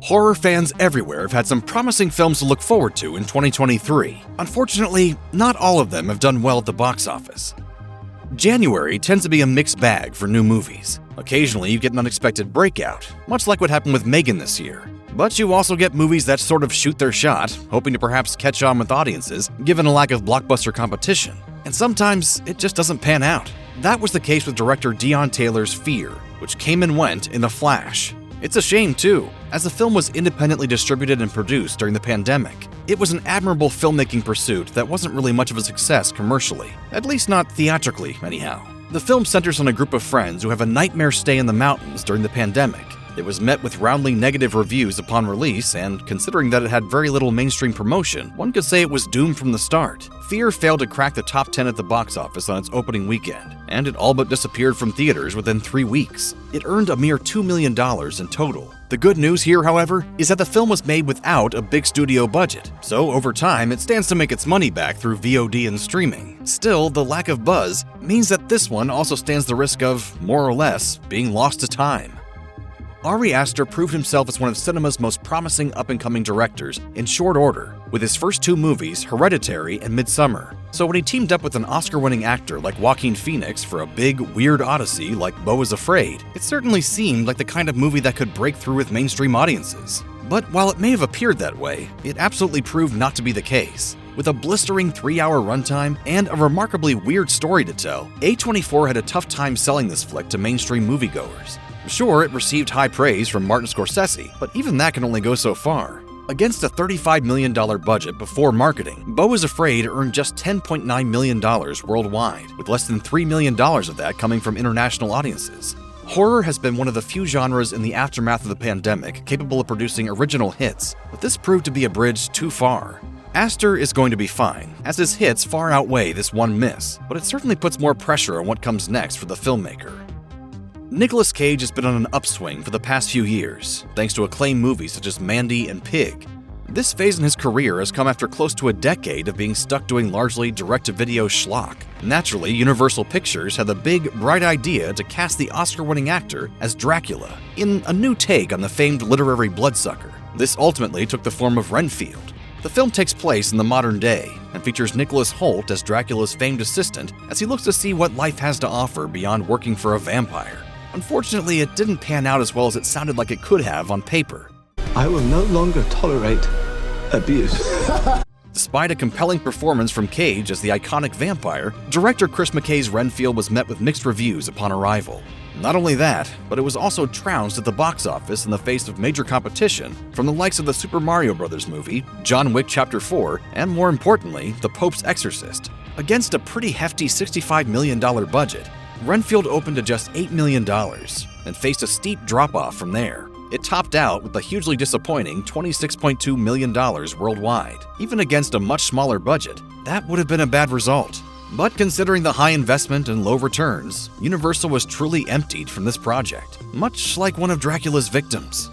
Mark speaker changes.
Speaker 1: Horror fans everywhere have had some promising films to look forward to in 2023. Unfortunately, not all of them have done well at the box office. January tends to be a mixed bag for new movies. Occasionally, you get an unexpected breakout, much like what happened with Megan this year. But you also get movies that sort of shoot their shot, hoping to perhaps catch on with audiences, given a lack of blockbuster competition. And sometimes, it just doesn't pan out. That was the case with director Deon Taylor's Fear, which came and went in a flash. It's a shame, too, as the film was independently distributed and produced during the pandemic. It was an admirable filmmaking pursuit that wasn't really much of a success commercially, at least not theatrically, anyhow. The film centers on a group of friends who have a nightmare stay in the mountains during the pandemic. It was met with roundly negative reviews upon release, and considering that it had very little mainstream promotion, one could say it was doomed from the start. Fear failed to crack the top 10 at the box office on its opening weekend, and it all but disappeared from theaters within 3 weeks. It earned a mere $2 million in total. The good news here, however, is that the film was made without a big studio budget, so over time it stands to make its money back through VOD and streaming. Still, the lack of buzz means that this one also stands the risk of, more or less, being lost to time. Ari Aster proved himself as one of cinema's most promising up-and-coming directors in short order, with his first 2 movies, Hereditary and Midsommar. So when he teamed up with an Oscar-winning actor like Joaquin Phoenix for a big, weird odyssey like Beau is Afraid, it certainly seemed like the kind of movie that could break through with mainstream audiences. But while it may have appeared that way, it absolutely proved not to be the case. With a blistering 3-hour runtime and a remarkably weird story to tell, A24 had a tough time selling this flick to mainstream moviegoers. Sure, it received high praise from Martin Scorsese, but even that can only go so far. Against a $35 million budget before marketing, Beau is Afraid earned just $10.9 million worldwide, with less than $3 million of that coming from international audiences. Horror has been one of the few genres in the aftermath of the pandemic capable of producing original hits, but this proved to be a bridge too far. Aster is going to be fine, as his hits far outweigh this one miss, but it certainly puts more pressure on what comes next for the filmmaker. Nicolas Cage has been on an upswing for the past few years, thanks to acclaimed movies such as Mandy and Pig. This phase in his career has come after close to a decade of being stuck doing largely direct-to-video schlock. Naturally, Universal Pictures had the big, bright idea to cast the Oscar-winning actor as Dracula, in a new take on the famed literary bloodsucker. This ultimately took the form of Renfield. The film takes place in the modern day and features Nicholas Hoult as Dracula's famed assistant as he looks to see what life has to offer beyond working for a vampire. Unfortunately, it didn't pan out as well as it sounded like it could have on paper.
Speaker 2: I will no longer tolerate abuse.
Speaker 1: Despite a compelling performance from Cage as the iconic vampire, director Chris McKay's Renfield was met with mixed reviews upon arrival. Not only that, but it was also trounced at the box office in the face of major competition from the likes of the Super Mario Bros. Movie, John Wick Chapter 4, and more importantly, The Pope's Exorcist. Against a pretty hefty $65 million budget, Renfield opened to just $8 million and faced a steep drop-off from there. It topped out with a hugely disappointing $26.2 million worldwide. Even against a much smaller budget, that would have been a bad result. But considering the high investment and low returns, Universal was truly emptied from this project, much like one of Dracula's victims.